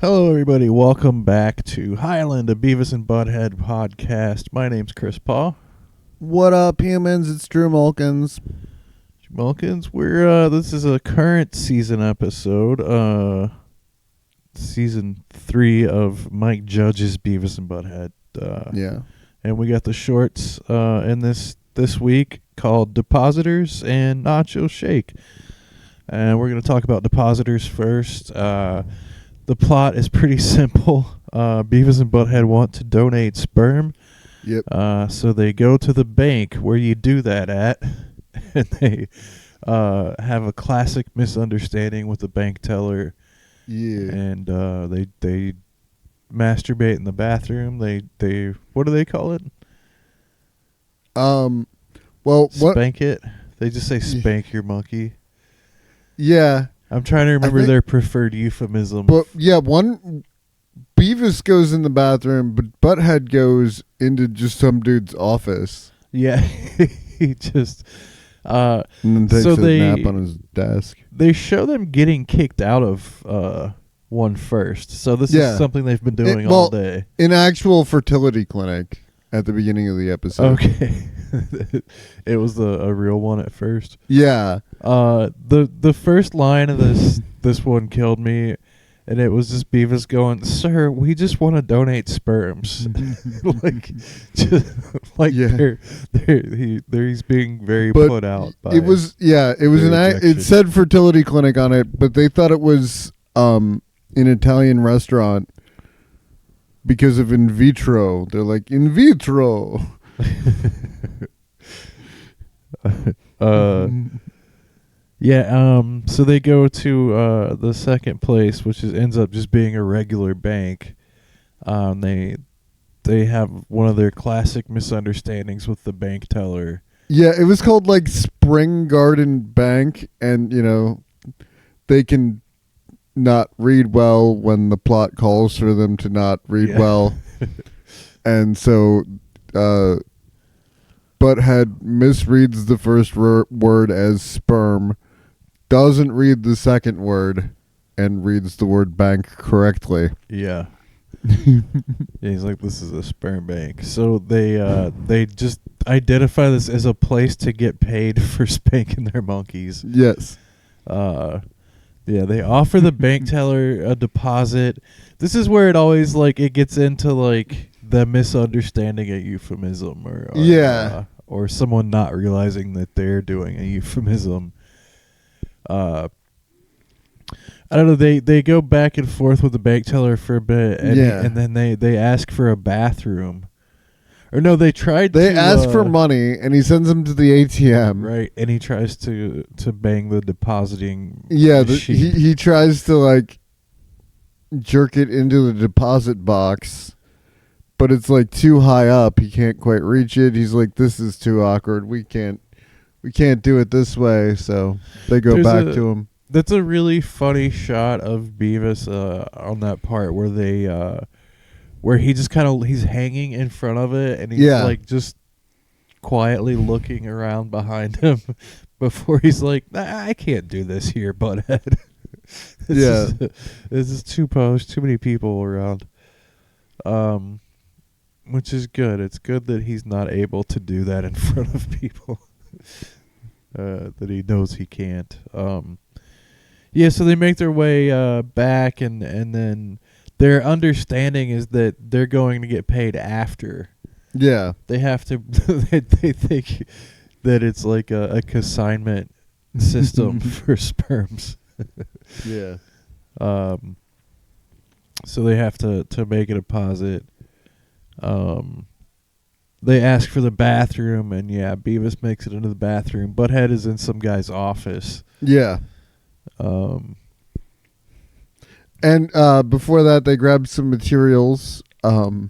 Hello, everybody. Welcome back to Highland, a Beavis and Butthead podcast. My name's Chris Paul. What up, humans? It's Drew Mulkins. Mulkins, this is a current season episode, season 3 of Mike Judge's Beavis and Butthead. Yeah. And we got the shorts in this week called Depositors and Nacho Shake. And we're going to talk about Depositors first. The plot is pretty simple. Beavis and Butthead want to donate sperm. Yep. So they go to the bank where you do that at, and they have a classic misunderstanding with the bank teller. Yeah. And they masturbate in the bathroom. They what do they call it? Well, what? Spank it. They just say spank your monkey. Yeah. I'm trying to remember their preferred euphemism. But yeah, Beavis goes in the bathroom, but Butthead goes into just some dude's office. Yeah, he just and then takes a nap on his desk. They show them getting kicked out of one first. So this is something they've been doing all day. An actual fertility clinic at the beginning of the episode. Okay. It was a real one at first. Yeah. The first line of this one killed me, and it was just Beavis going, "Sir, we just want to donate sperms." He's being very put out by it said fertility clinic on it, but they thought it was an Italian restaurant because of in vitro. They're like, in vitro. So they go to the second place, which ends up just being a regular bank. They have one of their classic misunderstandings with the bank teller. Yeah, it was called like Spring Garden Bank, and they can not read well when the plot calls for them to not read well. And so Butthead misreads the first word as sperm, doesn't read the second word, and reads the word bank correctly. Yeah. Yeah, he's like, this is a sperm bank. So they just identify this as a place to get paid for spanking their monkeys. Yes. They offer the bank teller a deposit. This is where it always it gets into the misunderstanding a euphemism or someone not realizing that they're doing a euphemism. I don't know. They go back and forth with the bank teller for a bit, and then they ask for a bathroom. Or no, they ask for money, and he sends them to the ATM. Right, and he tries to bang the depositing. Yeah, he tries to jerk it into the deposit box, but it's too high up. He can't quite reach it. He's like, "This is too awkward. We can't do it this way." So they go back to him. That's a really funny shot of Beavis on that part where they where he just he's hanging in front of it, and he's just quietly looking around behind him before he's like, "I can't do this here, Butthead." This is too many people around. Which is good. It's good that he's not able to do that in front of people. That he knows he can't. So they make their way back, and then their understanding is that they're going to get paid after. Yeah. They have to. They think that it's like a consignment system for sperms. Yeah. So they have to make a deposit. They ask for the bathroom, and Beavis makes it into the bathroom. Butthead is in some guy's office. Yeah. And before that, they grabbed some materials, to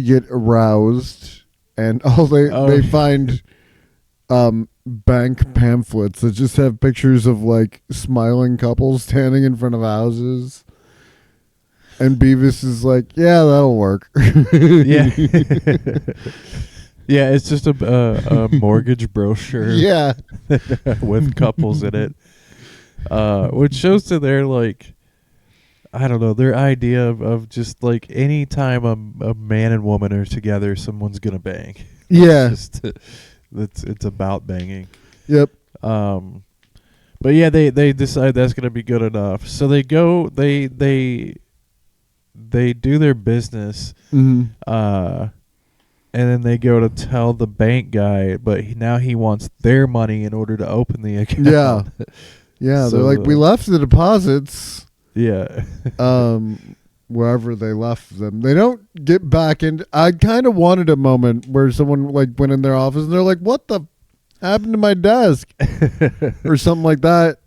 get aroused, and they find bank pamphlets that just have pictures of smiling couples standing in front of houses. And Beavis is like, "Yeah, that'll work." Yeah. Yeah, it's just a mortgage brochure. Yeah. With couples in it. Which shows to their like, I don't know, their idea of just like any time a man and woman are together, someone's gonna bang. Yeah. It's about banging. Yep. But yeah, they decide that's gonna be good enough. So they go they do their business. Mm-hmm. And then they go to tell the bank guy, but now he wants their money in order to open the account. Yeah. Yeah. So, They're like, we left the deposits. Yeah. Wherever they left them. They don't get back in. I kind of wanted a moment where someone like went in their office and they're like, what the happened to my desk? Or something like that.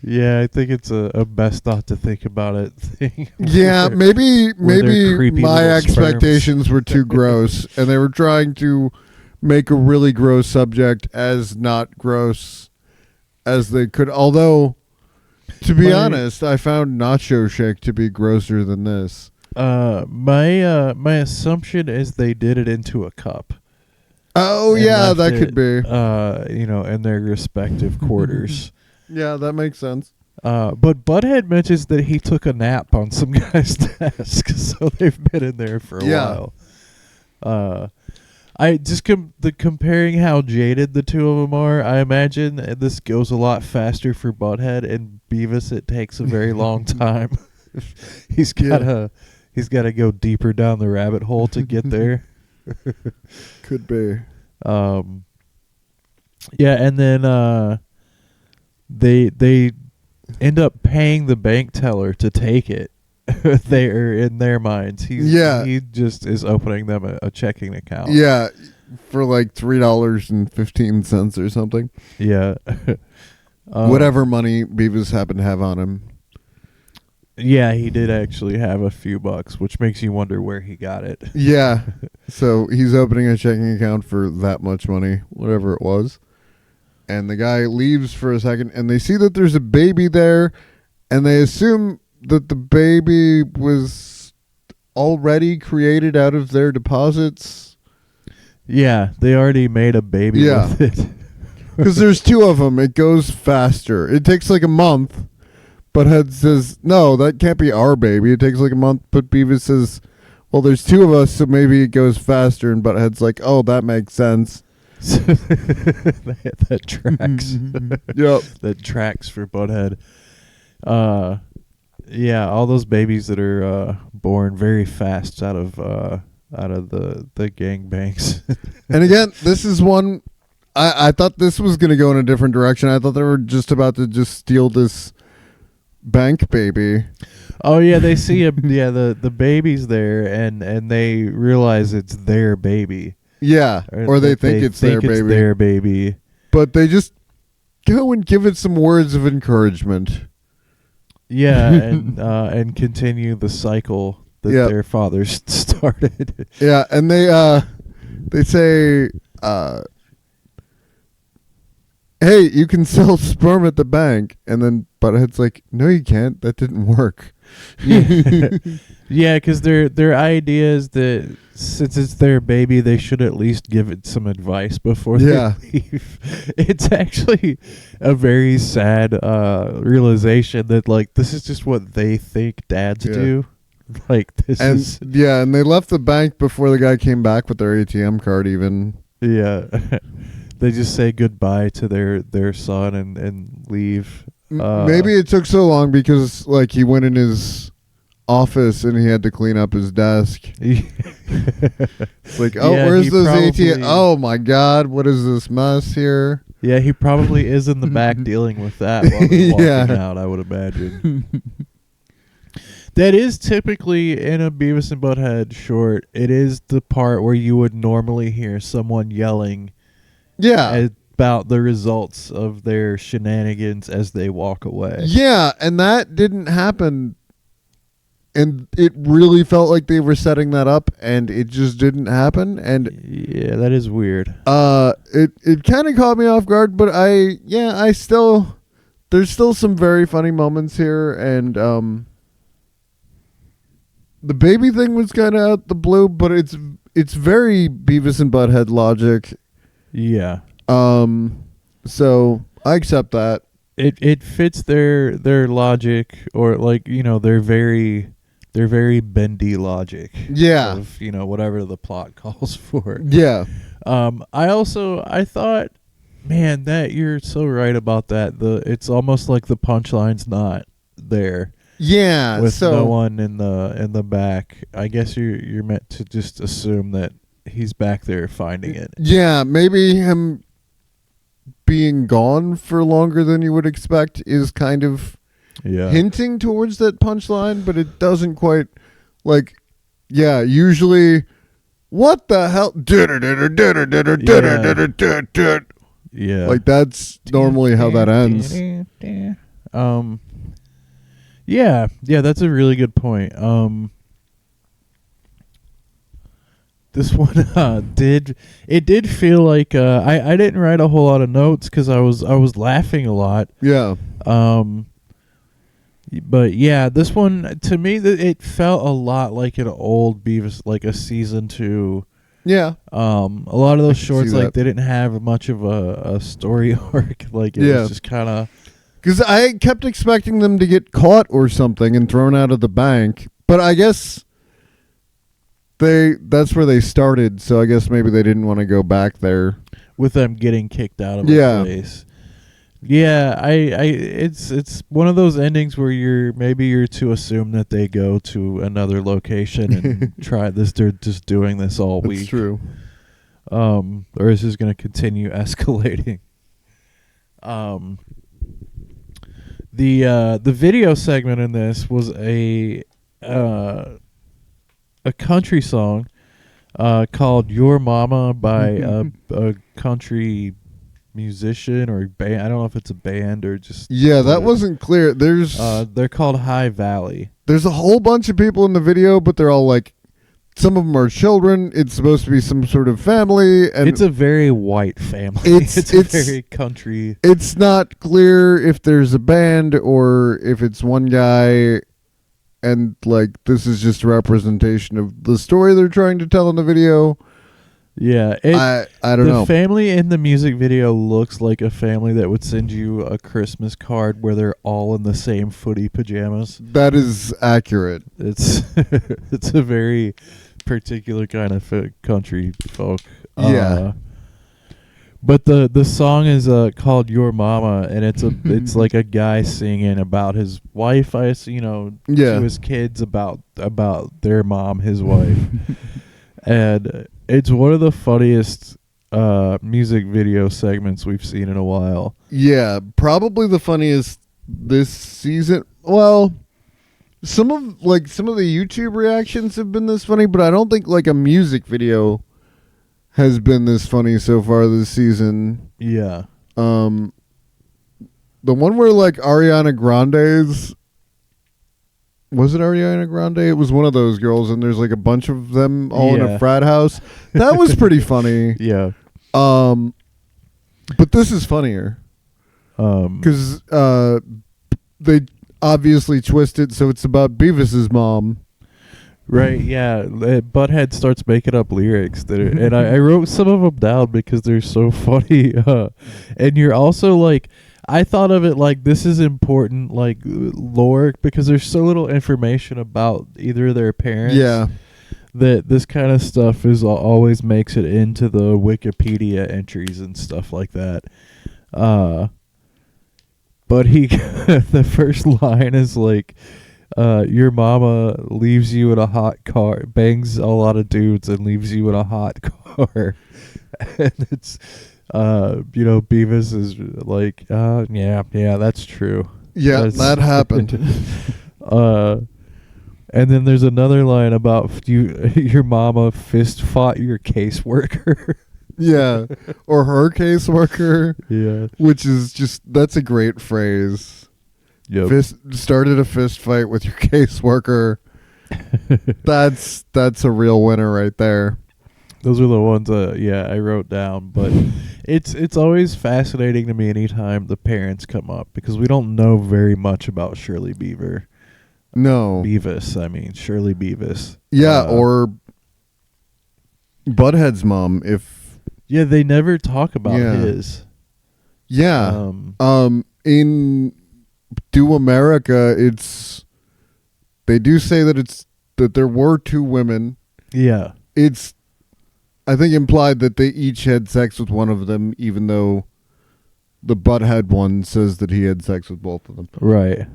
Yeah, I think it's a best not to think about it thing. Yeah, maybe creepy my little expectations were too gross, and they were trying to make a really gross subject as not gross as they could. Although, to be honest, I found Nacho Shake to be grosser than this. My assumption is they did it into a cup. Oh yeah, that could be. In their respective quarters. Yeah, that makes sense. But Butthead mentions that he took a nap on some guy's desk, so they've been in there for a while. I just comparing how jaded the two of them are. I imagine this goes a lot faster for Butthead, and Beavis it takes a very long time. He's gotta go deeper down the rabbit hole to get there. Could be. Yeah, and then they end up paying the bank teller to take it. They are in their minds. He just is opening them a checking account. Yeah, for like $3.15 or something. Yeah. Whatever money Beavis happened to have on him. Yeah, he did actually have a few bucks, which makes you wonder where he got it. Yeah. So he's opening a checking account for that much money, whatever it was. And the guy leaves for a second, and they see that there's a baby there, and they assume that the baby was already created out of their deposits. Yeah, they already made a baby with it. Because there's two of them. It goes faster. It takes like a month. Butthead says, no, that can't be our baby. It takes like a month. But Beavis says, well, there's two of us, so maybe it goes faster. And Butthead's like, oh, that makes sense. that tracks. Yep. That tracks for Butthead. Yeah, all those babies that are born very fast out of the gangbangs. And again, this is one I thought this was going to go in a different direction. I thought they were just about to just steal this bank baby. Oh yeah, they see the baby's there and they realize it's their baby. Yeah, or they think it's their baby. But they just go and give it some words of encouragement. Yeah, and continue the cycle that their fathers started. Yeah, and they say, hey, you can sell sperm at the bank. And then Butthead's like, no, you can't. That didn't work. Yeah, because their idea is that since it's their baby, they should at least give it some advice before they leave. It's actually a very sad realization that like this is just what they think dads do. Like this is and they left the bank before the guy came back with their ATM card even. Yeah. They just say goodbye to their son and leave. Maybe it took so long because like he went in his office and he had to clean up his desk. It's like, oh, where's those ATM? Oh my God, what is this mess here? Yeah, he probably is in the back dealing with that while they're walking out, I would imagine. That is typically in a Beavis and Butthead short. It is the part where you would normally hear someone yelling about the results of their shenanigans as they walk away. Yeah, and that didn't happen. And it really felt like they were setting that up, and it just didn't happen. And yeah, that is weird. It kind of caught me off guard, but there's still some very funny moments here, and the baby thing was kind of out the blue, but it's very Beavis and Butthead logic. Yeah. So I accept that. it fits their logic, or like, they're very bendy logic. Yeah. Of, whatever the plot calls for. Yeah. I thought, man, that you're so right about that. It's almost like the punchline's not there. Yeah. With So no one in the back. I guess you're meant to just assume that he's back there finding it. yeah, maybe him being gone for longer than you would expect is kind of Yeah. hinting towards that punchline, but it doesn't quite like. Yeah, usually, what the hell? Yeah. Like that's normally how that ends. Yeah, that's a really good point. This one did feel like I didn't write a whole lot of notes because I was laughing a lot. Yeah. But yeah, this one to me it felt a lot like an old Beavis, like a season 2. Yeah. A lot of those can shorts, see like that. they didn't have much of a story arc. Like it Yeah. was just kind of. Because I kept expecting them to get caught or something and thrown out of the bank, but I guess that's where they started. So I guess maybe they didn't want to go back there. With them getting kicked out of Yeah. a place. Yeah, it's one of those endings where you're to assume that they go to another location and try this. They're just doing this all That's week. true. Or is this going to continue escalating? The video segment in this was a country song called "Your Mama" by a country musician or band. I don't know if it's a band or just. Yeah, that wasn't clear. They're called High Valley. There's a whole bunch of people in the video, but they're all like, some of them are children. It's supposed to be some sort of family, and It's a very white family. It's- It's very country. it's not clear if there's a band or if it's one guy, and like this is just a representation of the story they're trying to tell in the video. Yeah, I don't know. The family in the music video looks like a family that would send you a Christmas card where they're all in the same footy pajamas. That is accurate. It's it's a very particular kind of country folk. Yeah. But the song is called "Your Mama," and it's like a guy singing about his wife. Yeah. To his kids about their mom, his wife, and it's one of the funniest music video segments we've seen in a while. Yeah, probably the funniest this season. Well, some of the YouTube reactions have been this funny, but I don't think like a music video has been this funny so far this season. Yeah. The one where like Ariana Grande's, was it Ariana Grande? It was one of those girls, and there's like a bunch of them all in a Yeah. frat house. That was pretty funny. Yeah. But this is funnier because they obviously twist it so it's about Beavis's mom. Right, yeah. Butthead starts making up lyrics and I wrote some of them down because they're so funny. And you're also like, I thought of it like this is important, like lore, because there's so little information about either of their parents. Yeah. That this kind of stuff is always makes it into the Wikipedia entries and stuff like that. But the first line is like, your mama leaves you in a hot car, bangs a lot of dudes and leaves you in a hot car. And it's, Beavis is like, yeah, that's true. Yeah, that happened. And then there's another line about your mama fist fought your caseworker. Yeah. Or her caseworker. Yeah. Which is that's a great phrase. Yep. Started a fist fight with your caseworker. That's a real winner right there. Those are the ones I wrote down, but it's always fascinating to me anytime the parents come up because we don't know very much about Shirley Beavis, Shirley Beavis. Yeah, or Butthead's mom. Yeah, they never talk about his. Yeah. In Do America, they do say that there were two women. Yeah. It's, I think, implied that they each had sex with one of them, even though the butthead one says that he had sex with both of them. Right.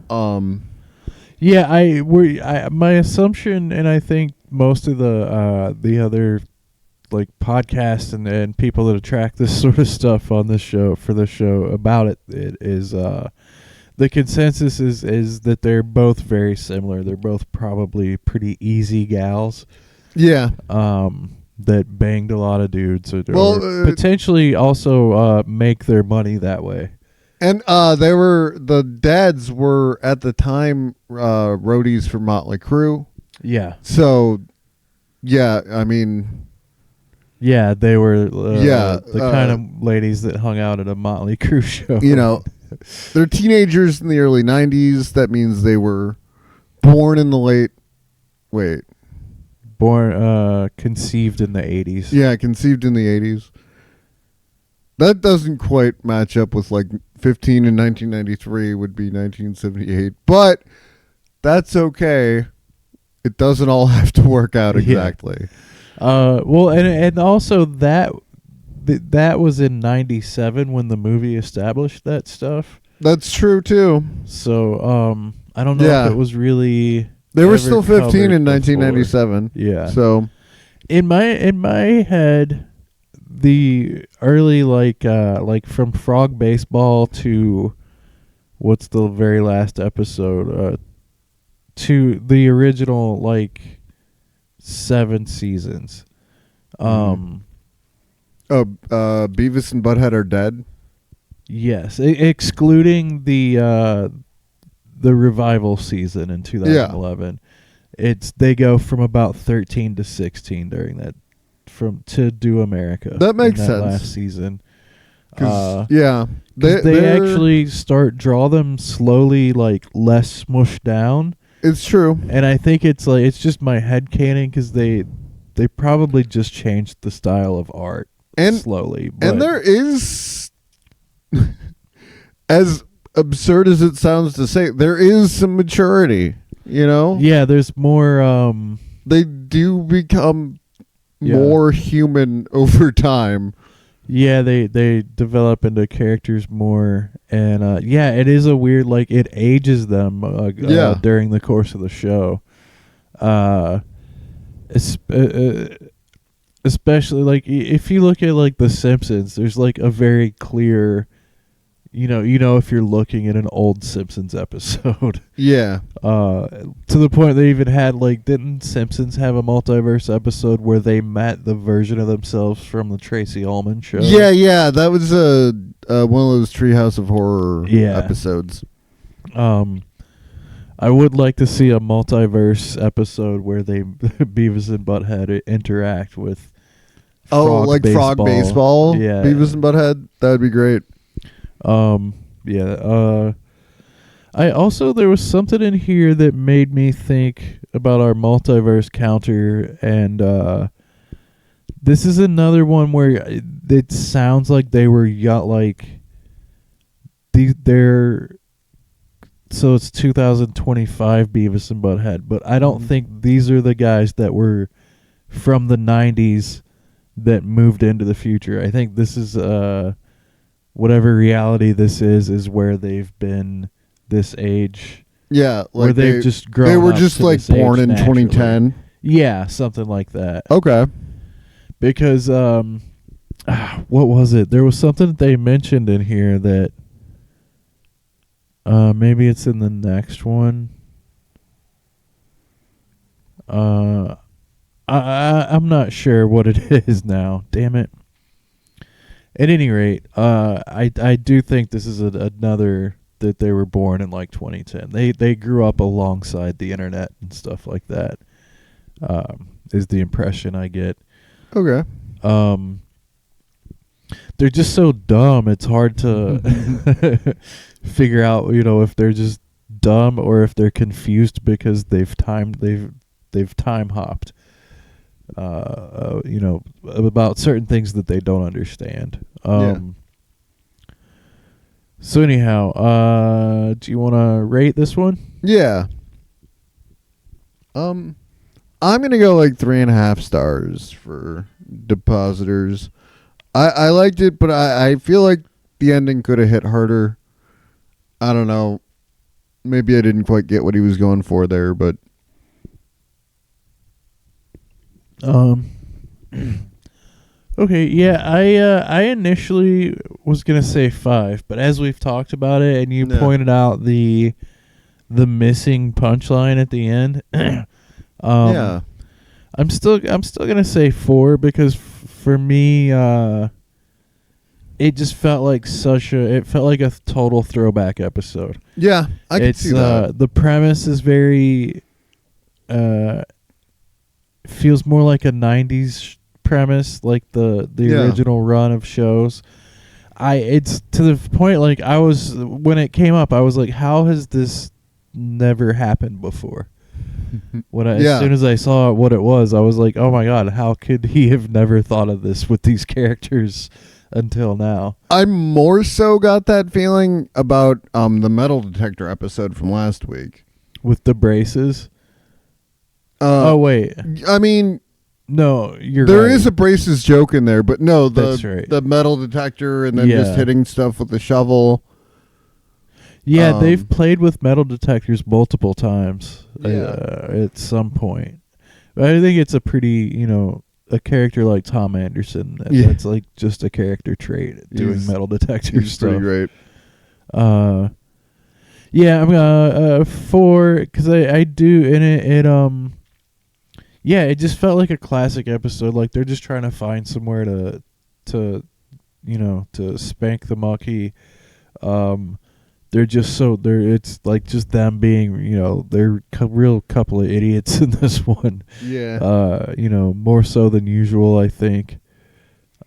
Yeah, my assumption, and I think most of the other like podcasts and people that track this sort of stuff on this show for the show about it is the consensus is that they're both very similar. They're both probably pretty easy gals. Yeah. That banged a lot of dudes, or potentially also make their money that way. And the dads were at the time roadies for Motley Crue. Yeah. So, yeah, I mean, yeah, they were the kind of ladies that hung out at a Motley Crue show. You know, they're teenagers in the early 90s. That means they were born in the conceived in the 80s. Yeah, conceived in the 80s. That doesn't quite match up with like 15 in 1993 would be 1978. But that's okay. It doesn't all have to work out exactly. Yeah. Well, and also that was in 97 when the movie established that stuff. That's true too. So I don't know if it was really. They were still 15 in 1997. Yeah. So in my head, the early like from Frog Baseball to what's the very last episode to the original like 7 seasons. Beavis and Butthead are dead. Yes, excluding the revival season in 2011. They go from about 13 to 16 during that to Do America. That makes sense. Last season. They actually draw them slowly, like less smushed down. It's true. And I think it's just my headcanon because they probably just changed the style of art slowly. And there is, as absurd as it sounds to say, there is some maturity, you know? Yeah, there's more. They do become more human over time. Yeah, they develop into characters more, and it is a weird, like, it ages them during the course of the show. Especially, like, if you look at, like, The Simpsons, there's, like, a very clear, you know if you're looking at an old Simpsons episode. Yeah. To the point they even had, like, didn't Simpsons have a multiverse episode where they met the version of themselves from the Tracy Ullman show? Yeah, that was one of those Treehouse of Horror episodes. I would like to see a multiverse episode where they Beavis and Butthead interact with Frog Frog Baseball? Yeah. Beavis and Butthead? That would be great. I also, there was something in here that made me think about our multiverse counter, and this is another one where it sounds like they were so it's 2025 Beavis and Butthead, but I don't think these are the guys that were from the 90s that moved into the future. I think this is whatever reality this is where they've been this age. Yeah, like where they've just grown up. They were just like born in 2010. Yeah, something like that. Okay. Because what was it? There was something that they mentioned in here that maybe it's in the next one. I'm not sure what it is now. Damn it. At any rate, I do think this is another that they were born in like 2010. They grew up alongside the internet and stuff like that. Is the impression I get. Okay. They're just so dumb. It's hard to figure out, if they're just dumb or if they're confused because they've time hopped. About certain things that they don't understand. So anyhow, do you want to rate this one? Yeah. I'm gonna go like 3.5 stars for Depositors. I liked it, but I feel like the ending could have hit harder. I don't know. Maybe I didn't quite get what he was going for there, but Okay, yeah, I initially was gonna say 5, but as we've talked about it, and you Yeah. pointed out the missing punchline at the end, yeah. I'm still gonna say 4 because for me, it just felt like it felt like a total throwback episode. Yeah, I can see that. The premise is very, feels more like a 90s premise, like the Yeah. original run of shows. It's to the point, like, when it came up, I was like, how has this never happened before? As soon as I saw what it was, I was like, oh my god, how could he have never thought of this with these characters until now? I more so got that feeling about the metal detector episode from last week. With the braces? Oh wait, I mean, no, you're there right. is a braces joke in there, but no, That's right. the metal detector and then Yeah. just hitting stuff with the shovel. Yeah, they've played with metal detectors multiple times at some point. But I think it's a pretty, a character like Tom Anderson. That's like just a character trait, doing metal detector He's stuff. pretty great. Yeah, I'm gonna 4 because I do in it. Yeah, it just felt like a classic episode. Like they're just trying to find somewhere to spank the monkey. It's like just them being, they're real couple of idiots in this one. Yeah. More so than usual, I think.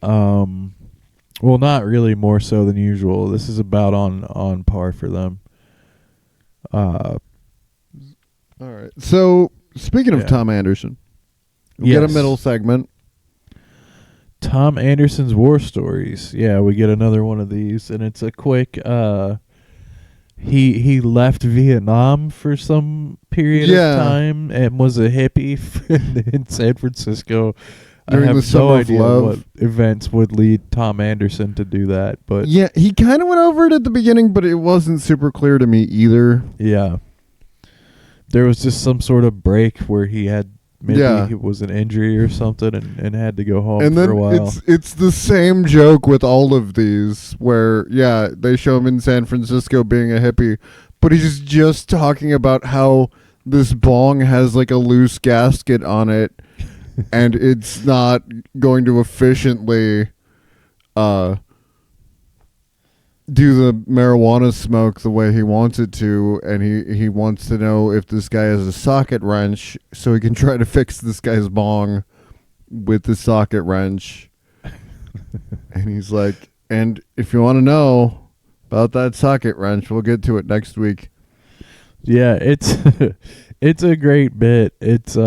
Well, not really more so than usual. This is about on par for them. All right. So, speaking of Tom Anderson, we get a middle segment. Tom Anderson's War Stories. Yeah, we get another one of these, and it's a quick. He left Vietnam for some period of time and was a hippie in San Francisco. During I have the Summer no of idea Love. what events would lead Tom Anderson to do that, but Yeah, he kind of went over it at the beginning, but it wasn't super clear to me either. yeah, there was just some sort of break where he had it was an injury or something and had to go home And for then a while. it's the same joke with all of these where, they show him in San Francisco being a hippie, but he's just talking about how this bong has like a loose gasket on it and it's not going to efficiently do the marijuana smoke the way he wants it to, and he wants to know if this guy has a socket wrench so he can try to fix this guy's bong with the socket wrench. And he's like, and if you want to know about that socket wrench, we'll get to it next week. Yeah, it's it's a great bit. It's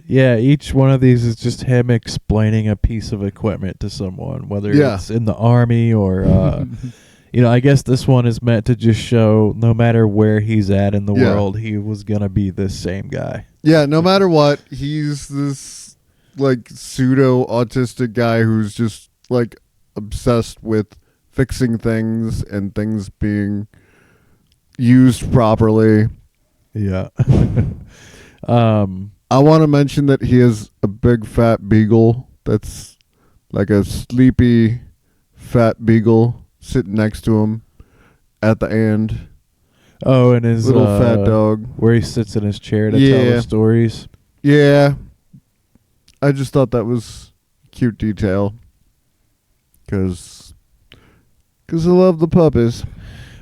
each one of these is just him explaining a piece of equipment to someone, whether it's in the army or I guess this one is meant to just show no matter where he's at in the world, he was gonna be this same guy. Yeah, no matter what, he's this like pseudo autistic guy who's just like obsessed with fixing things and things being used properly. Yeah. I want to mention that he has a big fat beagle that's like a sleepy fat beagle sitting next to him at the end. Oh, and his little fat dog where he sits in his chair to tell the stories. Yeah. I just thought that was a cute detail. Because I love the puppies.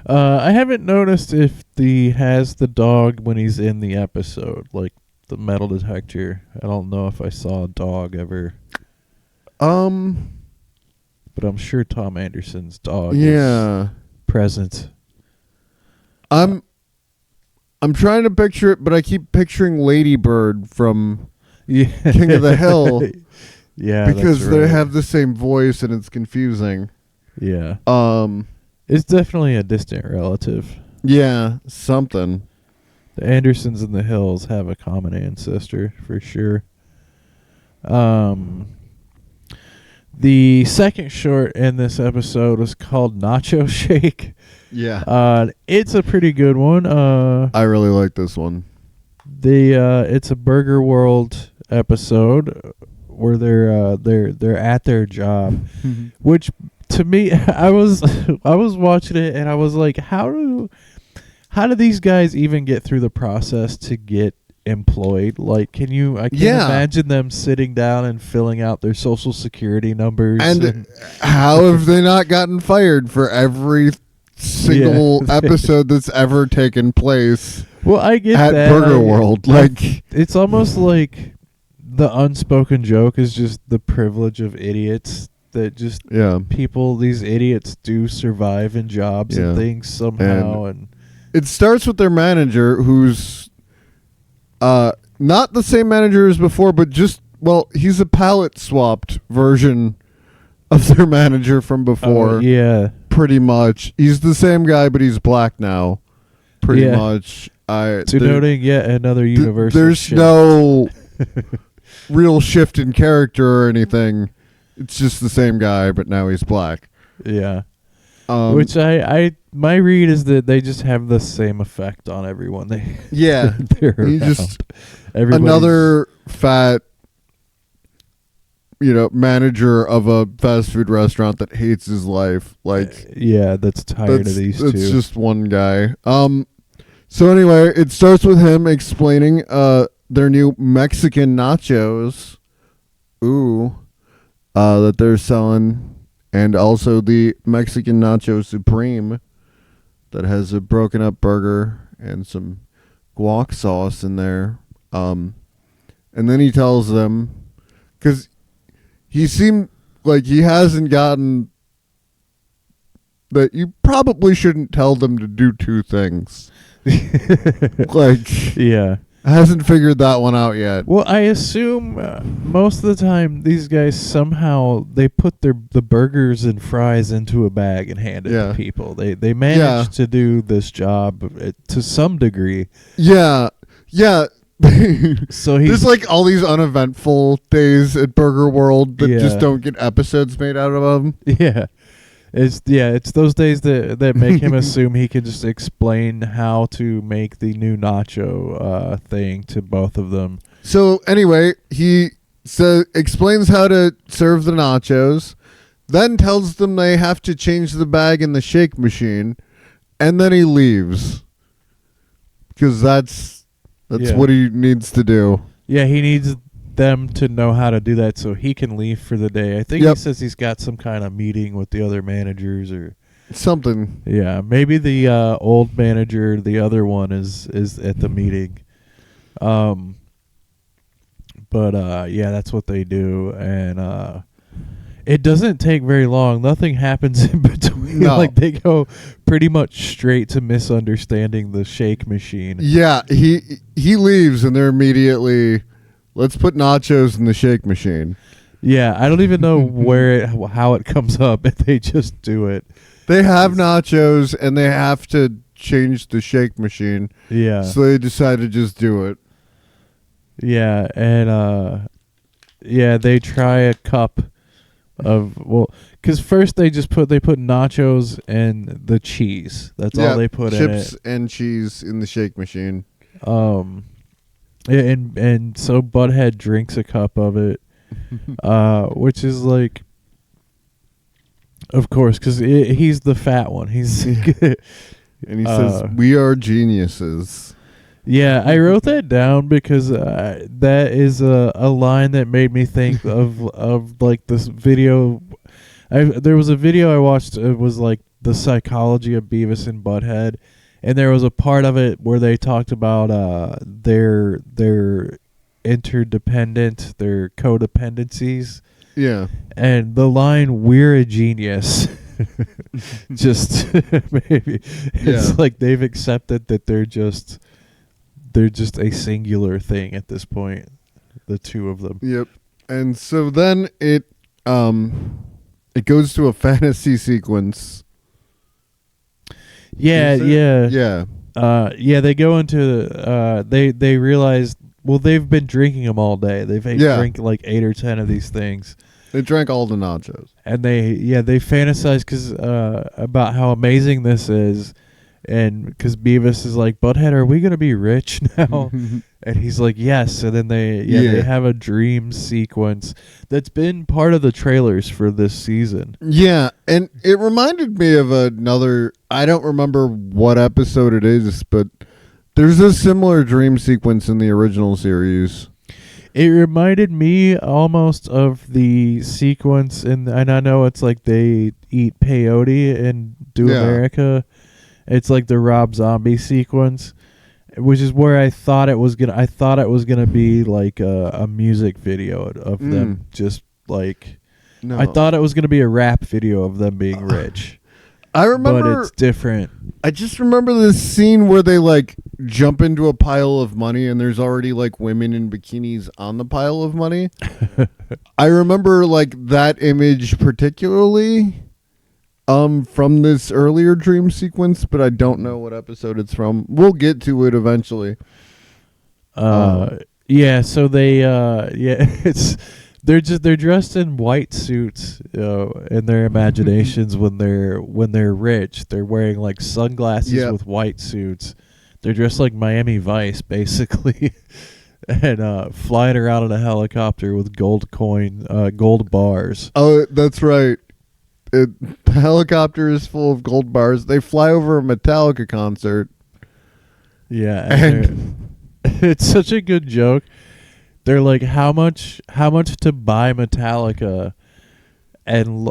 I haven't noticed if he has the dog when he's in the episode, like the metal detector. I don't know if I saw a dog ever. But I'm sure Tom Anderson's dog is present. I'm trying to picture it, but I keep picturing Lady Bird from King of the Hill. Yeah, because that's they right. have the same voice and it's confusing. Yeah. It's definitely a distant relative. Yeah, something. The Andersons and the Hills have a common ancestor for sure. Um, the second short in this episode was called Nacho Shake. Yeah. It's a pretty good one. I really like this one. It's a Burger World episode where they're at their job, which to me I was watching it and I was like, how do these guys even get through the process to get employed? Like, I can't imagine them sitting down and filling out their social security numbers. And how have they not gotten fired for every single episode that's ever taken place? Well, I get at that. Burger World. Like, it's almost like the unspoken joke is just the privilege of idiots. That just these idiots do survive in jobs and things somehow. And it starts with their manager, who's not the same manager as before, but he's a palette swapped version of their manager from before. Pretty much. He's the same guy, but he's black now. Pretty much. Denoting yet another universal there's shift. No real shift in character or anything. It's just the same guy, but now he's black. Yeah. Which my read is that they just have the same effect on everyone. He's just another fat, manager of a fast food restaurant that hates his life. Like, that's tired of these two. It's just one guy. So anyway, it starts with him explaining their new Mexican nachos. That they're selling, and also the Mexican Nacho Supreme that has a broken up burger and some guac sauce in there. And then he tells them, because he seemed like he hasn't gotten that you probably shouldn't tell them to do two things. Hasn't figured that one out yet. Well, I assume most of the time these guys somehow they put the burgers and fries into a bag and hand it to people. They manage to do this job to some degree. Yeah. So there's like all these uneventful days at Burger World that just don't get episodes made out of them. Yeah. It's those days that make him assume he can just explain how to make the new nacho thing to both of them. So anyway, he explains how to serve the nachos, then tells them they have to change the bag in the shake machine, and then he leaves because that's what he needs to do. Yeah, he needs them to know how to do that so he can leave for the day. I think he says he's got some kind of meeting with the other managers or something. Yeah, maybe the old manager, the other one is at the meeting. But that's what they do, and it doesn't take very long. Nothing happens in between. No. Like they go pretty much straight to misunderstanding the shake machine. Yeah, he leaves and they're immediately, let's put nachos in the shake machine. Yeah, I don't even know how it comes up, but they just do it. They have nachos and they have to change the shake machine. Yeah. So they decide to just do it. Yeah, and they try a cup of because first they put nachos and the cheese. That's all they put in it. Chips and cheese in the shake machine. And so Butthead drinks a cup of it, which is like, of course, because he's the fat one. He's and he says, "We are geniuses." Yeah, I wrote that down because that is a line that made me think of like this video. There was a video I watched. It was like the psychology of Beavis and Butthead, and there was a part of it where they talked about their interdependent, their codependencies. Yeah, and the line "We're a genius." Just maybe it's like they've accepted that they're just a singular thing at this point, the two of them. Yep. And so then it goes to a fantasy sequence Yeah, Is it? yeah. Yeah. Yeah, they go into they realize, well, they've been drinking them all day. They've Yeah. drank like 8 or 10 of these things. They drank all the nachos. And they fantasize about how amazing this is, and because Beavis is like, Butthead, are we gonna be rich now? And he's like, yes. And then they Yeah. have a dream sequence that's been part of the trailers for this season. Yeah, and it reminded me of another. I don't remember what episode it is, but there's a similar dream sequence in the original series. It reminded me almost of the sequence and I know it's like they eat peyote in Do Yeah. America. It's like the Rob Zombie sequence, which is where I thought it was gonna be like a music video of them just like. No, I thought it was gonna be a rap video of them being rich. I remember. But it's different. I just remember this scene where they like jump into a pile of money and there's already like women in bikinis on the pile of money. I remember like that image particularly from this earlier dream sequence, but I don't know what episode it's from. We'll get to it eventually. Yeah, so they it's they're dressed in white suits in their imaginations when they're rich. They're wearing like sunglasses with white suits. They're dressed like Miami Vice basically. And flying around in a helicopter with gold bars. Oh, that's right. The helicopter is full of gold bars. They fly over a Metallica concert. Yeah, and it's such a good joke. They're like, how much to buy Metallica? And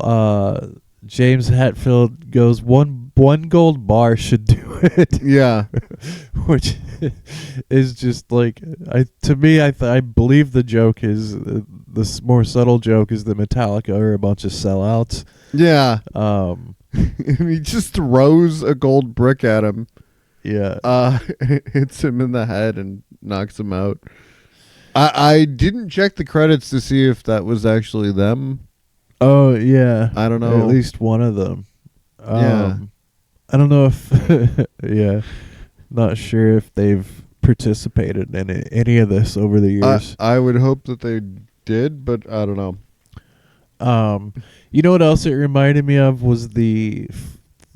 James Hetfield goes, one gold bar should do it. Yeah. Which is just like, I believe the joke is, the more subtle joke is that Metallica are a bunch of sellouts. Yeah. And he just throws a gold brick at him. Yeah. Hits him in the head and knocks him out. I didn't check the credits to see if that was actually them. Oh, yeah. I don't know. At least one of them. Yeah. I don't know if... yeah. Not sure if they've participated in any of this over the years. I would hope that they did, but I don't know. You know what else it reminded me of was the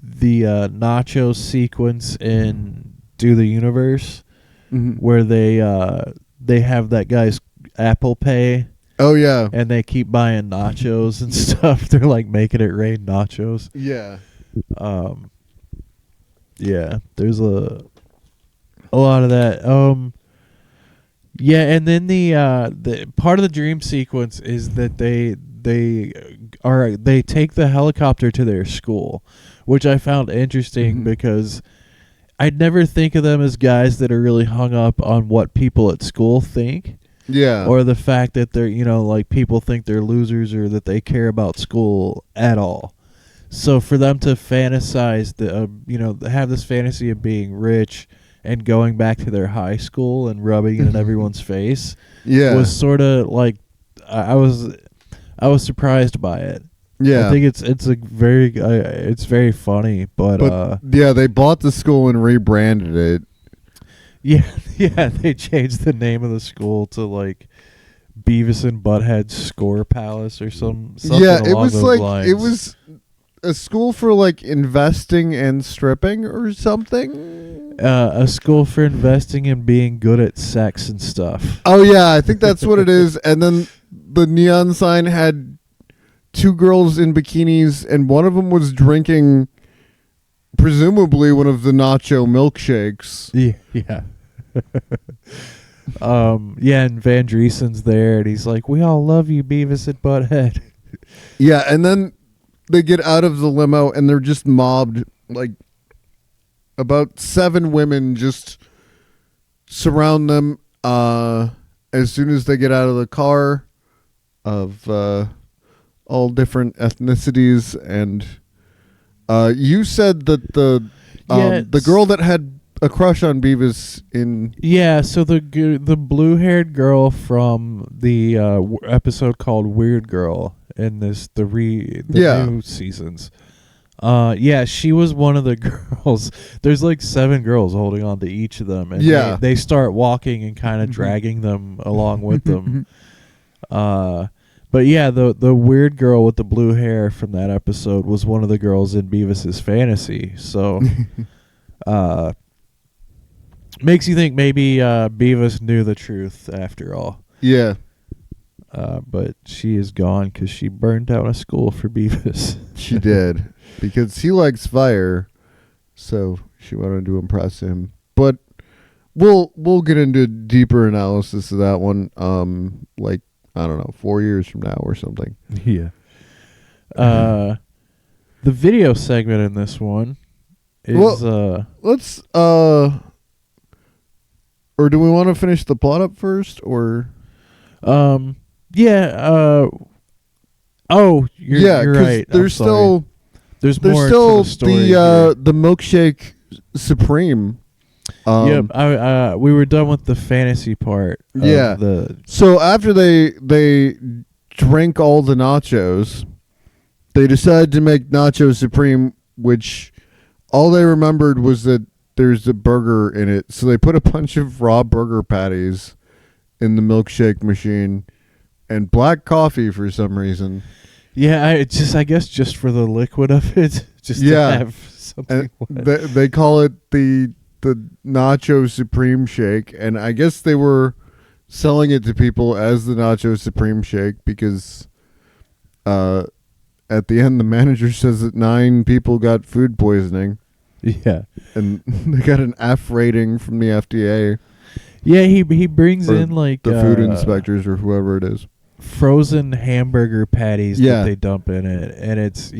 nacho sequence in Do the Universe, where they have that guy's Apple Pay. Oh yeah, and they keep buying nachos and stuff. They're like making it rain nachos. Yeah. Yeah, there's a lot of that. Yeah, and then the part of the dream sequence is that they take the helicopter to their school, which I found interesting because I'd never think of them as guys that are really hung up on what people at school think. Yeah. Or the fact that they're, like people think they're losers or that they care about school at all. So for them to fantasize, have this fantasy of being rich and going back to their high school and rubbing it in everyone's face, was sort of like I was surprised by it. Yeah, I think it's very funny, but yeah, they bought the school and rebranded it. Yeah, they changed the name of the school to like Beavis and Butthead Score Palace or something. Yeah, it was like lines. It was a school for like investing and stripping or something. A school for investing and being good at sex and stuff. Oh yeah, I think that's what it is. And then the neon sign had two girls in bikinis, and one of them was drinking, presumably one of the nacho milkshakes. Yeah. Yeah, and Van Driesen's there, and he's like, "We all love you, Beavis and Butthead." Yeah, and then they get out of the limo, and they're just mobbed. Like, about 7 women just surround them as soon as they get out of the car, of all different ethnicities. And you said that the girl that had a crush on Beavis in... Yeah, so the blue-haired girl from the episode called Weird Girl in the new seasons, Yeah, she was one of the girls. There's like 7 girls holding on to each of them, and they start walking and kind of dragging them along with them. But yeah, the weird girl with the blue hair from that episode was one of the girls in Beavis's fantasy. So, makes you think maybe Beavis knew the truth after all. Yeah. But she is gone because she burned down a school for Beavis. She did, because he likes fire, so she wanted to impress him. But we'll get into deeper analysis of that one. Like, I don't know, 4 years from now or something. Yeah. The video segment in this one is let's or do we want to finish the plot up first, or yeah, you're right. There's more to still the story the milkshake supreme. We were done with the fantasy part. So after they drank all the nachos, they decided to make Nacho Supreme, which all they remembered was that there's a burger in it. So they put a bunch of raw burger patties in the milkshake machine and black coffee for some reason. Yeah, I guess just for the liquid of it, just to have something. They call it the Nacho Supreme Shake, and I guess they were selling it to people as the Nacho Supreme Shake because at the end the manager says that 9 people got food poisoning. Yeah. And they got an F rating from the FDA. Yeah, he brings in like the food inspectors or whoever it is. Frozen hamburger patties that they dump in it, and it's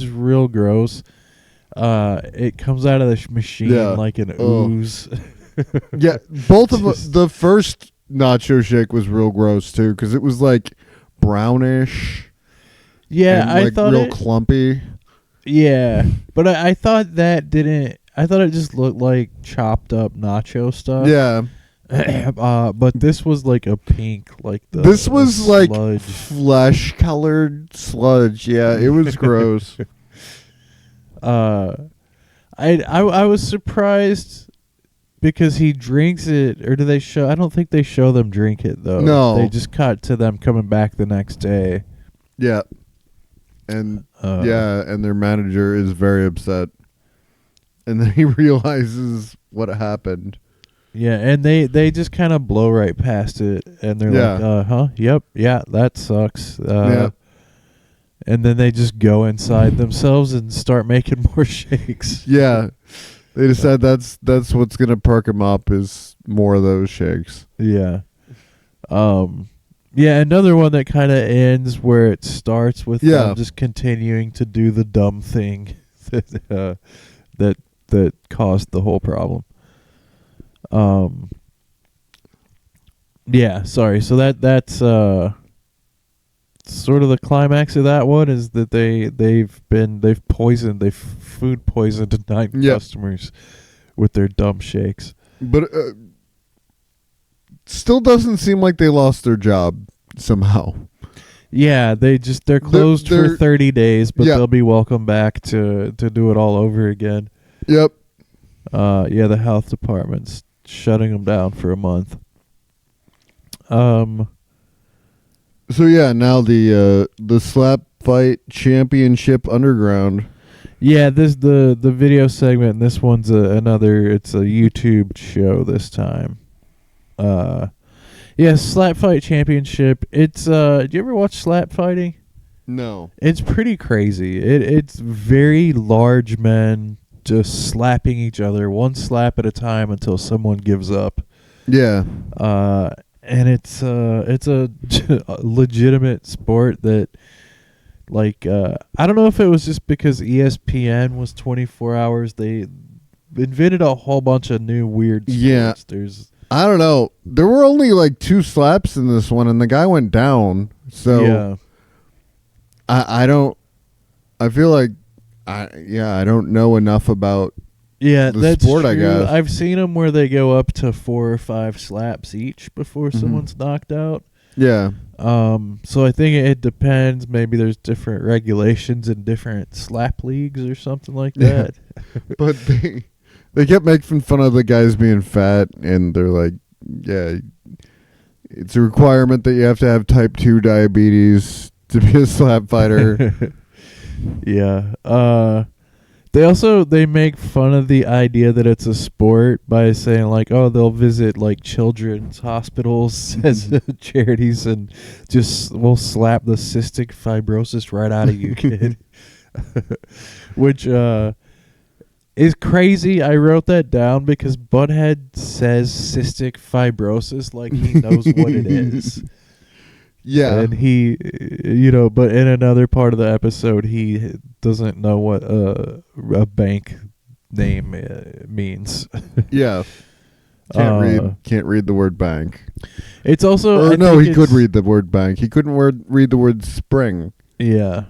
real gross. It comes out of the machine like an ooze. Yeah, both of the first Nacho Shake was real gross too, because it was like brownish. Yeah, and, I like, thought real clumpy. Yeah, but I thought that didn't. I thought it just looked like chopped up nacho stuff. Yeah. But this was like a pink, like this was sludge. Like flesh colored sludge. Yeah, it was gross. I was surprised because he drinks it, or do they show? I don't think they show them drink it though. No, they just cut to them coming back the next day. Yeah, and and their manager is very upset, and then he realizes what happened. Yeah, and they just kind of blow right past it, and they're like, yep, yeah, that sucks. And then they just go inside themselves and start making more shakes. Yeah, they decide that's what's gonna perk them up is more of those shakes. Yeah, yeah. Another one that kind of ends where it starts with them just continuing to do the dumb thing that caused the whole problem. Yeah, sorry. So that's sort of the climax of that one is that they've food poisoned 9 customers with their dumb shakes. But still doesn't seem like they lost their job somehow. Yeah, they're closed for 30 days, but they'll be welcome back to do it all over again. Yep. The health department's shutting them down for a month. So now the slap fight championship underground. Yeah, the video segment. And this one's it's a YouTube show this time. Slap fight championship. It's do you ever watch slap fighting? No. It's pretty crazy. It's very large men just slapping each other one slap at a time until someone gives up. Yeah. And it's a legitimate sport that, like, I don't know if it was just because ESPN was 24 hours. They invented a whole bunch of new weird sports. Yeah. I don't know. There were only like 2 slaps in this one, and the guy went down. So I feel like I don't know enough about the sport, true. I guess. I've seen them where they go up to 4 or 5 slaps each before someone's knocked out. Yeah. So I think it depends. Maybe there's different regulations in different slap leagues or something like Yeah. that. But they kept making fun of the guys being fat, and they're like, yeah, it's a requirement that you have to have type 2 diabetes to be a slap fighter. Yeah. They make fun of the idea that it's a sport by saying like, oh, they'll visit like children's hospitals as charities and just will slap the cystic fibrosis right out of you, kid. Which is crazy. I wrote that down because Butthead says cystic fibrosis like he knows what it is. Yeah. And he, but in another part of the episode, he doesn't know what a bank name means. Yeah. Can't read the word bank. It's also, Or no, he could read the word bank. He couldn't read the word spring. Yeah.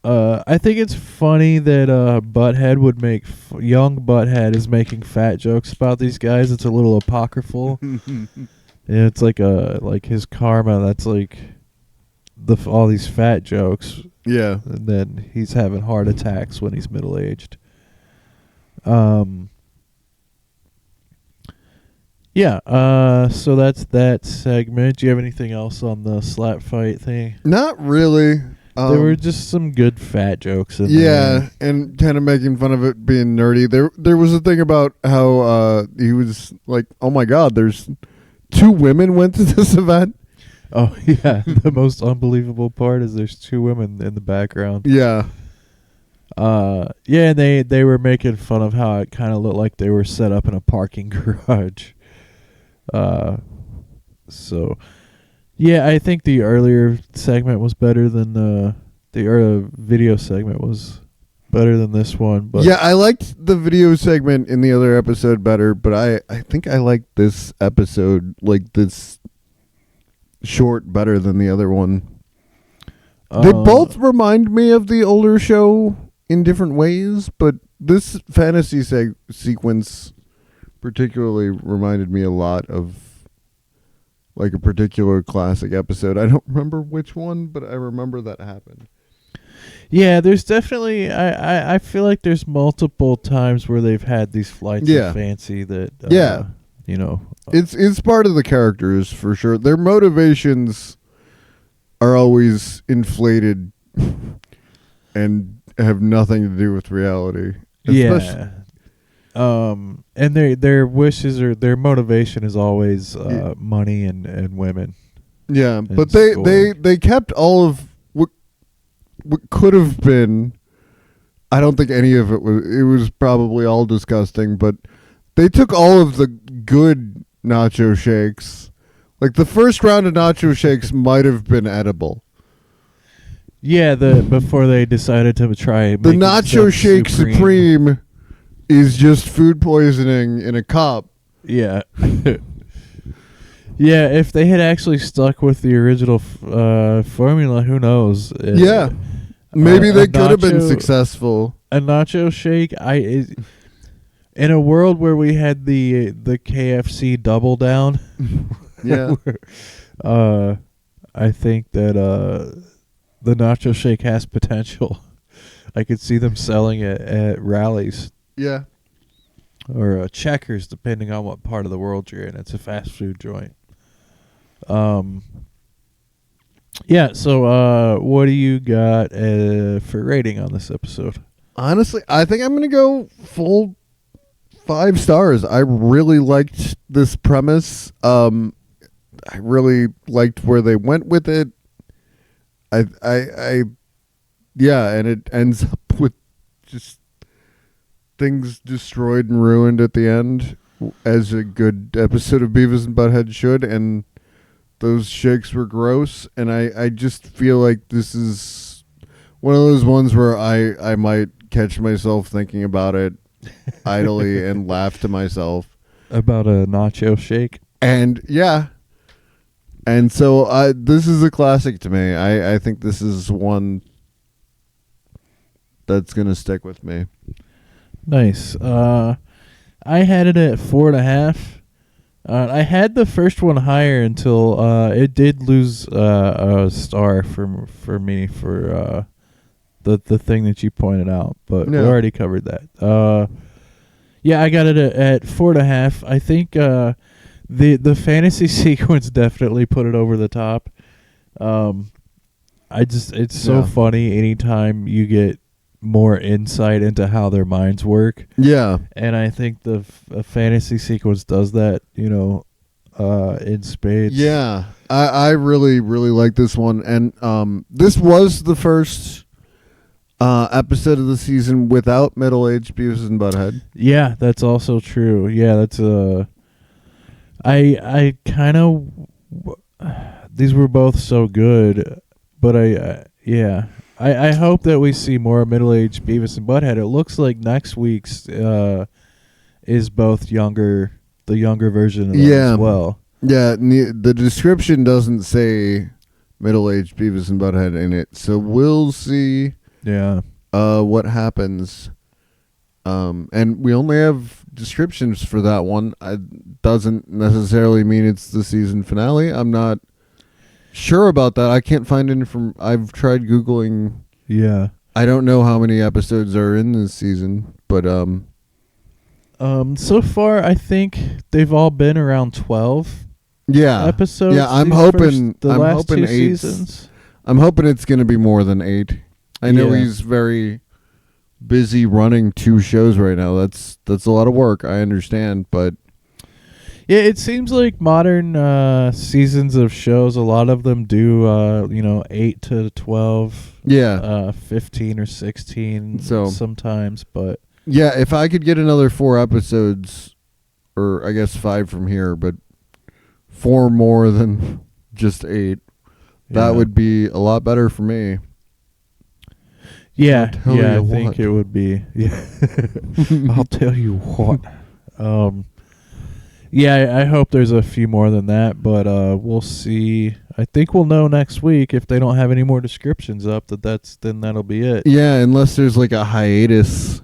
I think it's funny that Butthead would make young Butthead is making fat jokes about these guys. It's a little apocryphal. Yeah, it's like his karma. That's like all these fat jokes. Yeah. And then he's having heart attacks when he's middle aged. Yeah. So that's that segment. Do you have anything else on the slap fight thing? Not really. There were just some good fat jokes in yeah, there. and kind of making fun of it being nerdy. There was a thing about how he was like, "Oh my God, there's 2 women went to this event." Oh yeah, the most unbelievable part is there's 2 women in the background. Yeah. Yeah, and they were making fun of how it kind of looked like they were set up in a parking garage. So. Yeah, I think the earlier segment was better than the video segment was better than this one. But Yeah, I liked the video segment in the other episode better, but I think I liked this episode, like this short, better than the other one. They both remind me of the older show in different ways, but this fantasy sequence particularly reminded me a lot of like a particular classic episode. I don't remember which one, but I remember that happened. Yeah, there's definitely I feel like there's multiple times where they've had these flights of fancy that it's part of the characters for sure. Their motivations are always inflated and have nothing to do with reality. Yeah. And their wishes or their motivation is always money and women. Yeah, and but they kept all of what could have been. I don't think any of it was. It was probably all disgusting, but they took all of the good nacho shakes. Like the first round of nacho shakes might have been edible. Yeah, before they decided to try the nacho shake supreme is just food poisoning in a cup. Yeah. Yeah, if they had actually stuck with the original formula, who knows? Yeah. Maybe they could have been successful. A nacho shake, in a world where we had the KFC double down, yeah. I think that the nacho shake has potential. I could see them selling it at rallies. Yeah. Or Checkers, depending on what part of the world you're in. It's a fast food joint. Yeah, so what do you got for rating on this episode? Honestly, I think I'm going to go full 5 stars. I really liked this premise. I really liked where they went with it. Yeah, and it ends up with just things destroyed and ruined at the end, as a good episode of Beavis and Butthead should, and those shakes were gross, and I just feel like this is one of those ones where I might catch myself thinking about it idly and laugh to myself. About a nacho shake? And yeah. And so this is a classic to me. I think this is one that's going to stick with me. Nice. I had it at 4.5. I had the first one higher until it did lose a star for me for the thing that you pointed out, but we Yeah. already covered that. Yeah, I got it at 4.5. I think the fantasy sequence definitely put it over the top. It's so Yeah. funny anytime you get more insight into how their minds work. Yeah. And I think the fantasy sequence does that, in spades. Yeah. I really, really like this one. And this was the first episode of the season without middle-aged Beavis and Butthead. Yeah, that's also true. Yeah, that's I kind of these were both so good, but I hope that we see more middle-aged Beavis and Butthead. It looks like next week's is both the younger version of them as well. Yeah, the description doesn't say middle-aged Beavis and Butthead in it, so we'll see Yeah. what happens. And we only have descriptions for that one. It doesn't necessarily mean it's the season finale. I'm not sure about that. I can't find any I've tried Googling. Yeah. I don't know how many episodes are in this season, but so far I think they've all been around 12 yeah. episodes. Yeah, I'm these hoping the I'm last hoping 2 8. seasons. I'm hoping it's going to be more than 8. I know Yeah. he's very busy running 2 shows right now. That's a lot of work. I understand, but Yeah, it seems like modern seasons of shows, a lot of them do 8 to 12, yeah. 15 or 16 So- sometimes, but Yeah, if I could get another 4 episodes, or I guess 5 from here, but 4 more than just 8, that yeah. would be a lot better for me. Yeah, I'll tell yeah, I you think what. it would be. Yeah. I'll tell you what. Yeah, I hope there's a few more than that, but we'll see. I think we'll know next week if they don't have any more descriptions up then that'll be it. Yeah, unless there's like a hiatus.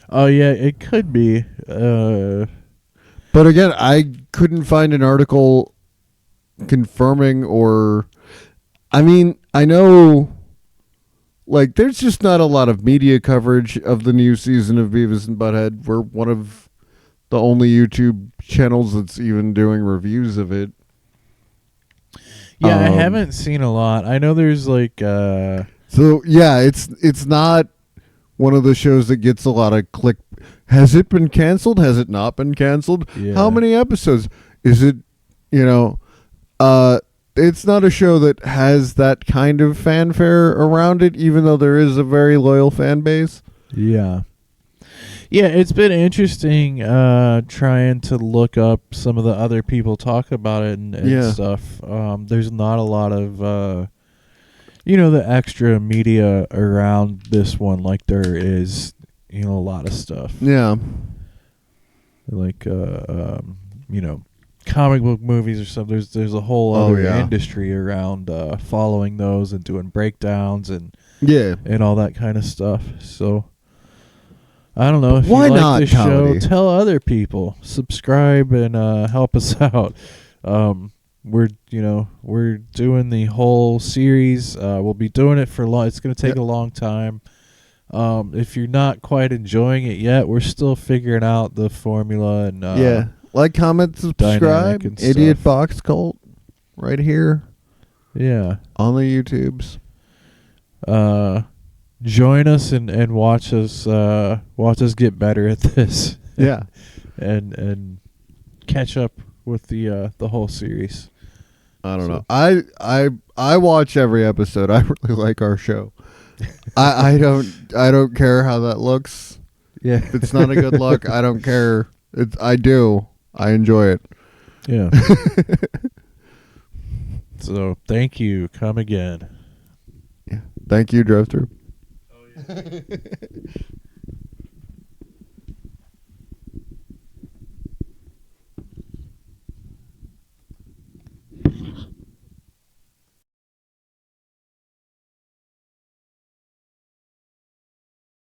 Oh yeah, it could be. But again, I couldn't find an article confirming or... I mean, I know... Like, there's just not a lot of media coverage of the new season of Beavis and Butthead. We're one of the only YouTube channels that's even doing reviews of it. Yeah, I haven't seen a lot. I know there's like So yeah, it's not one of the shows that gets a lot of click. Has it been canceled? Has it not been canceled? Yeah. How many episodes? Is it, it's not a show that has that kind of fanfare around it, even though there is a very loyal fan base. Yeah. Yeah, it's been interesting trying to look up some of the other people talk about it and Yeah. stuff. There's not a lot of the extra media around this one like there is, a lot of stuff. Yeah. Like comic book movies or something. There's a whole other industry around following those and doing breakdowns and Yeah. all that kind of stuff. So I don't know if Why you like not, this comedy? show. Tell other people, subscribe and help us out. We're doing the whole series. We'll be doing it for long. It's going to take a long time. If you're not quite enjoying it yet, we're still figuring out the formula and Yeah. Like, comment, subscribe. and Idiot stuff. Box Cult right here Yeah. on the YouTubes. Join us and watch us get better at this. Yeah. and catch up with the whole series. I don't So- know. I watch every episode. I really like our show. I don't care how that looks. Yeah. If it's not a good look, I don't care. I do. I enjoy it. Yeah. So thank you. Come again. Thank you, Drove Through. Oh, yeah.